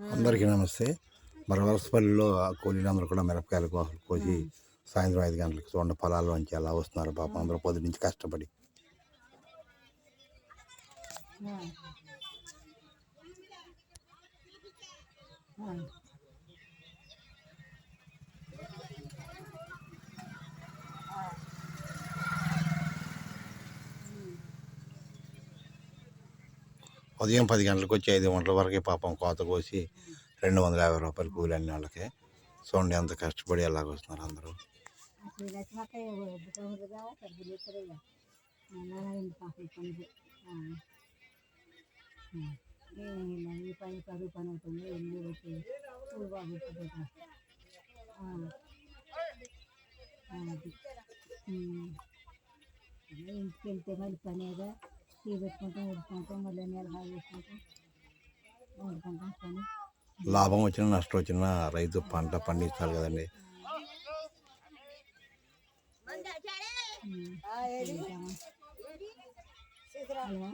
అందరికీ నమస్తే. మరి వలసపల్లిలో కూలీలందరూ కూడా మిరపకాయలు కోసి సాయంత్రం 5 గంటలకు చూడండి పొలాల్లోంచి ఎలా వస్తున్నారు పాపం అందరూ పొద్దు నుంచి కష్టపడి. ఉదయం 10 గంటలకు వచ్చి 5 గంటల వరకే పాపం కోత కోసి 250 రూపాయలు కూలి అన్ని వాళ్ళకి. చూడండి ఎంత కష్టపడి ఎలాగొస్తున్నారు అందరూ. ఇంటికి వెళ్తే మళ్ళీ పనేగా టీ పెట్టుకుంటాం ఉడుకుంటాం మళ్ళీ నీళ్ళు బాగా వేసుకుంటాం వండుకుంటాం పని. లాభం వచ్చినా నష్టం వచ్చినా రైతు పంట పండించాలి కదండి. హలో